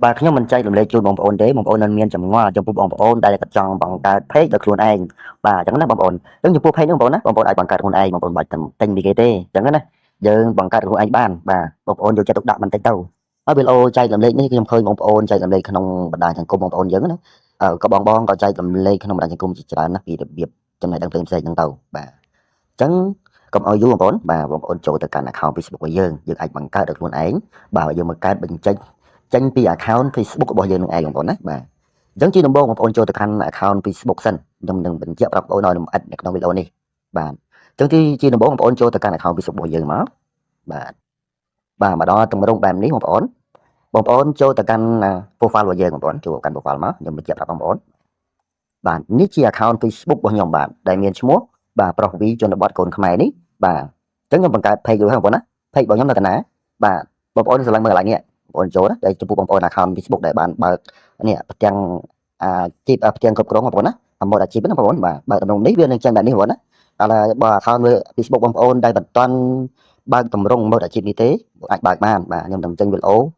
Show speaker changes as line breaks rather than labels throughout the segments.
បាទខ្ញុំមិនចែករំលែកជូនបងប្អូនទេបងប្អូននៅមានចម្ងល់ចំពោះបងប្អូនដែលគាត់ចង់បង្កើត page ដោយខ្លួនឯងបាទអញ្ចឹងណាបងប្អូនអញ្ចឹងចំពោះ page ហ្នឹងបងប្អូនណាបងប្អូនអាចបង្កើតខ្លួនឯងបងប្អូនមិនបាច់ទិញពីគេទេអញ្ចឹងណាយើងបង្កើតខ្លួនឯងបានបាទបងប្អូនយកចិត្តទុកដាក់បន្តិចទៅហើយវីដេអូចែករំលែកនេះខ្ញុំឃើញបងប្អូនចែករំលែកក្នុងបណ្ដាញសង្គមបងប្អូនយើងណាក៏បងក៏ចែករំលែកក្នុងបណ្ដាញសង្គមជាច្រើនណាស់ពីរបៀបចំណេះដឹងផ្សេងៗហ្នឹងទៅបាទអញ្ចឹងកុំឲ្យយូរបងប្អូនបាទបងប្អូនចូលទៅកាន់ account Facebook របស់យើងអាចបង្កើតដោយខ្លួនឯងបាទយើងមកកើតបញ្ចេញពី account Facebook របស់យើងនឹងឯងបងប្អូនណាបាទអញ្ចឹងជាដំបូងបងប្អូនចូលទៅកាន់ account Facebook សិនខ្ញុំនឹងបញ្ជាក់ប្រាប់បងប្អូនឲ្យលម្អិតនៅក្នុងវីដេអូនេះបាទអញ្ចឹងជាដំបូងបងប្អូនចូលទៅកាន់ account Facebook របស់យើងមកបាទមកដល់ទម្រង់បែបនេះបងប្អូនចូលទៅកាន់ profile របស់យើងបងប្អូនចូលកាន់ profile មកខ្ញុំបញ្ជាក់ប្រាប់បងប្អូនបាទនេះជា account Facebook របស់ខ្ញុំបាទដែលមានឈ្មោះបាទប្រុសវីជនបទកូនខ្មែរនេះបាទអញ្ចឹងខ្ញុំបង្កើត page រួចហើយបងប្អូនណា page របស់ខ្ញុំនៅកណ្ដាលបាទបងប្អូនស្រឡាញ់មើលកន្លែងនេះបងប្អូនចូលណាដែលចំពោះបងប្អូន account Facebook ដែលបានបើកនេះផ្ទាំងជីបផ្ទាំងគ្រប់គ្រងបងប្អូនណាអាម៉ូតអាជីពណាបងប្អូនបាទបើកតម្រងនេះវានឹងចេញបែបនេះបងប្អូនណាតែបើ account Facebook បងប្អូនដែលមិនទាន់បើកតម្រងម៉ូតអាជីពនេះទេអាចបើកបានបាទខ្ញុំនឹងចេញវីដេអូ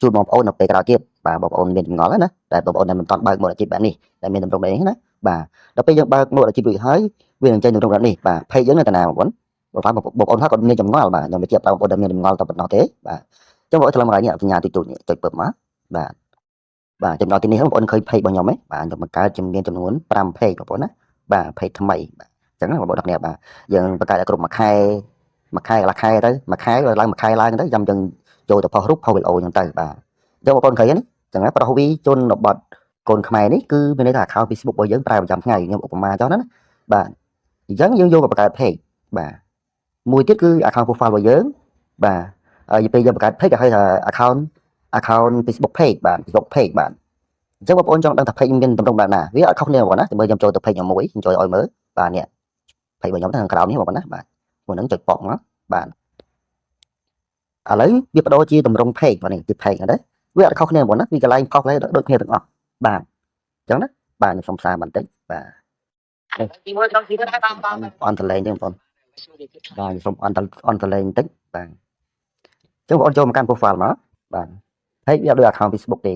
ជូនបងប្អូននៅពេលក្រោយទៀតបាទបងប្អូនមានចម្ងល់ណាតែបងប្អូនដែលមិនទាន់បើកម៉ូតអាជីពបែបនេះដែលមានតម្រងបែបនេះណាបាទដល់ពេលយើងបើកម៉ូតអាជីពរួចហើយវានឹងចេញតម្រងបែបនេះបាទ page យើងនៅតាណាបងប្អូនបងប្អូនថាគាត់មានចម្ងល់បាទខ្ញុំបញ្ជាក់ប្រាប់បងប្អូនដែលមានចម្ងល់តែប៉ុណ្ណោះទេបាទអញ្ចឹងបងប្អូនឆ្លងមកនេះសញ្ញាតិចតួចនេះចុចពើមកបាទចំណុចទីនេះបងប្អូនឃើញ page របស់ខ្ញុំទេបាទខ្ញុំបង្កើតមានចំនួន5 page បងប្អូនណាបាទ page ថ្មីបាទអញ្ចឹងបងប្អូនទាំងគ្នាបាទយើងបង្កើតឲ្យគ្រប់មួយខែកន្លះខែទៅមួយខែឡើងមួយខែឡើងទៅចាំយើងចូលទៅផុសរូបផុសវីដេអូអញ្ចឹងទៅបាទអញ្ចឹងបងប្អូនឃើញនេះអញ្ចឹងប្រុសវីជនបទកូនខ្មែរនេះគឺមានន័យថា account Facebook របស់យើងប្រើប្រចាំថ្ងៃខ្ញុំឧបមាចុះណាបាទអញ្ចឹងយើងយកមកបង្កើត page បាទមួយទៀតគឺ account profile របស់យើងបាទហើយពេលយើងបង្កើត page គេហៅថា account Facebook page បាទ Facebook page បាទអញ្ចឹងបងប្អូនចង់ដឹងថា page មានតម្រង់បែបណាវាអត់ខុសគ្នាបងប្អូនណាមើលខ្ញុំចូលទៅ page ខ្ញុំមួយខ្ញុំចូលឲ្យមើលបាទនេះ page របស់ខ្ញុំខាងក្រោមនេះបងប្អូនណាបាទមួយហ្នឹងចុចប៉ុកមកបាទឥឡូវវាបដូរជាតម្រង់ page បាទនេះជា page ហ្នឹងវាអត់ខុសគ្នាបងប្អូនណាវាកន្លែងខុសគ្នាដូចគ្នាទាំងអស់បាទអញ្ចឹងណាបាទខ្ញុំសុំសារបន្តិចបាទទីមួយដល់ទីទៅតាមអន្តរលេងទេបងប្អូនបាទខ្ញុំសុំអន្តរលេងបន្តិចបាទចឹងបងប្អូនចូលមកកាន់ profile មកបាទ page វាដូច account Facebook ទេ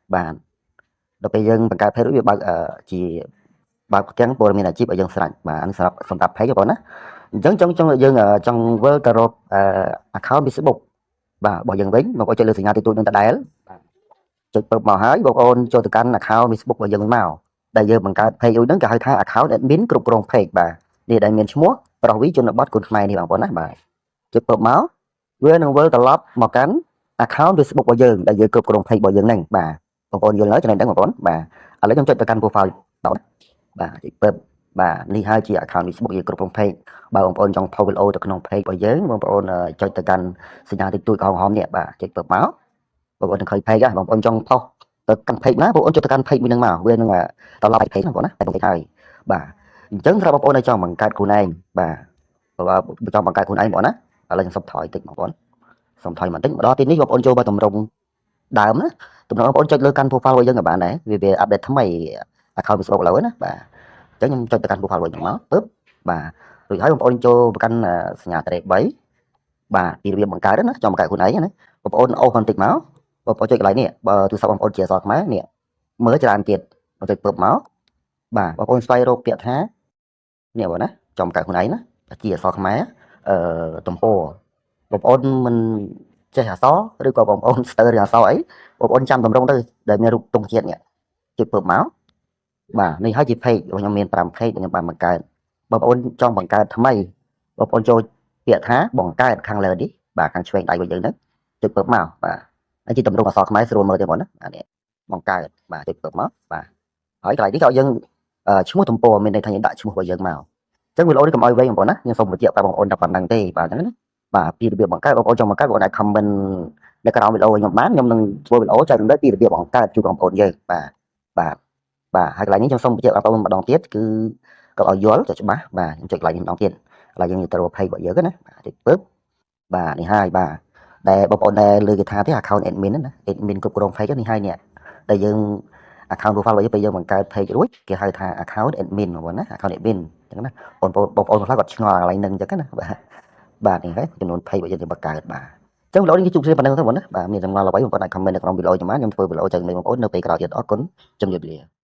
បាទដល់ពេលយើងបង្កើត page រួចវាបើកជាបើកផ្ទាំងព័ត៌មានអាជីពឲ្យយើងស្រេចបាទអានេះសម្រាប់ page បងប្អូនណាអញ្ចឹងចង់យើងចង់វិលទៅរកaccount Facebook បាទរបស់យើងវិញបងប្អូនចុចលើសញ្ញាទីទួចនឹងដដែលបាទចុចពើមកហើយបងប្អូនចូលទៅកាន់ account Facebook របស់យើងមកដែលយើងបង្កើត page រួចហ្នឹងគេហៅថា account admin គ្រប់គ្រង page បាទនេះដែលមានឈ្មោះប្រុសវីជនបទគុណខ្មែរនេះបងប្អូនណាបាទចុចពើមកវានឹងវិលត្រឡប់មកកាន់ account Facebook របស់យើងដែលយើងគ្រប់គ្រង page របស់យើងហ្នឹងបាទបងប្អូនយល់ហើយចំណេះដឹងបងប្អូនបាទឥឡូវខ្ញុំចុចទៅកាន់ profile ដល់បាទចុចពើបាទនេះហើយជា account Facebook យើងគ្រប់គ្រង page បើបងប្អូនចង់ផុសវីដេអូទៅក្នុង page របស់យើងបងប្អូនចុចទៅកាន់សញ្ញាតិចតួចក្រហមនេះបាទចុចពើមកបងប្អូននឹងឃើញ page ហ្នឹងបងប្អូនចង់ផុសទៅកាន់ page ណាបងប្អូនចុចទៅកាន់ page មួយហ្នឹងមកវានឹងត្រឡប់ page ហ្នឹងបងប្អូនណាតែបងហើយបាទអញ្ចឹងសម្រាប់បងប្អូនដែលចង់បង្កើតខ្លួនឯងបាទបើចង់បង្កើតខ្លួនឯងបងប្អូនណាឥឡូវខ្ញុំសុំថយតិចបងប្អូនសុំថយបន្តិចម្ដងទីនេះបងប្អូនចូលមកតម្រងដើមណាតម្រងបងប្អូនចុចលើកាន់ profile របស់យើងក៏បានដែរវាអាប់ដេតថ្មី account Facebook ឥឡូវណាបាទអញ្ចឹងខ្ញុំចុចទៅកាន់ profile របស់ខ្ញុំមកពឹបបាទរួចហើយបងប្អូនចូលប្រកាន់សញ្ញាត្រេក3បាទពីរបៀបបង្កើតណាចង់បង្កើតខ្លួនឯងណាបងប្អូនអូសបន្តិចមកបងប្អូនចុចកន្លែងនេះបើទូរស័ព្ទបងប្អូនជាអក្សរខ្មែរនេះមើលច្រើនទៀតបងចុចពឹបមកបាទបងប្អូនស្វែងរកពាក្យថានេះបងណាចង់បង្កើតខ្លួនឯងណាជាអក្សរខ្មែរទំព័របងប្អូនមិនចេះអក្សរឬក៏បងប្អូនស្ទើររឿងអក្សរអីបងប្អូនចាំតម្រងទៅដែលមានរូបទង់ជាតិនេះចុចពើមកបាទនេះហើយជា page របស់ខ្ញុំមាន5 page ខ្ញុំបានបង្កើតបងប្អូនចង់បង្កើតថ្មីបងប្អូនចូលពាក្យថាបង្កើតខាងលើនេះបាទខាងឆ្វេងដៃរបស់យើងហ្នឹងចុចពើមកបាទហើយជាតម្រងអក្សរខ្មែរស្រួលមើលទេបងណានេះបង្កើតបាទចុចពើមកបាទហើយកន្លែងនេះក៏យើងឈ្មោះទំព័រមានន័យថាយើងដាក់ឈ្មោះរបស់យើងមកអញ្ចឹងវីដេអូនេះកុំឲ្យវែងបងប្អូនណាខ្ញុំសូមបញ្ជាក់ប្រាប់បងប្អូនតែប៉ុណ្្នឹងទេបាទអញ្ចឹងណាបាទពីរបៀបបង្កើតបងប្អូនចង់បង្កើតបងប្អូនអាច comment នៅក្រោមវីដេអូខ្ញុំបានខ្ញុំនឹងធ្វើវីដេអូចែករំលែកពីរបៀបបង្កើតជូនបងប្អូនយើងបាទហើយកន្លែងនេះខ្ញុំសូមបញ្ជាក់បងប្អូនម្ដងទៀតគឺកុំឲ្យយល់ទៅច្បាស់បាទខ្ញុំចុចកន្លែងនេះម្ដងទៀតកន្លែងយើងទៅរក page របស់យើងណាបាទចុចពឹបបាទនេះហើយបាទដែលបងប្អូនដែលលើគេថាទេ account admin ណា admin គ្រប់គ្រង page នេះហើយនេះដែលយើង account profile របស់យើងពេលយើងបង្កើត page រួចគេហៅថា account admin បងប្អូនណា account admin អញ្ចឹងណាបងប្អូនខ្លះគាត់ឆ្ងល់កន្លែងហ្នឹងអញ្ចឹងណាបាទនេះហើយចំនួន page របស់យើងបង្កើតបាទ ចឹងវីដេអូនេះជួបគ្នាប៉ុណ្ណឹងទៅបងណាបាទមានចម្ងល់អ្វីបងប្អូនអាច comment នៅក្នុងវីដេអូចាំបានខ្ញុំធ្វើវីដេអូចឹងនេះបងប្អូននៅពេលក្រោយទៀតអរគុណជំរាបលា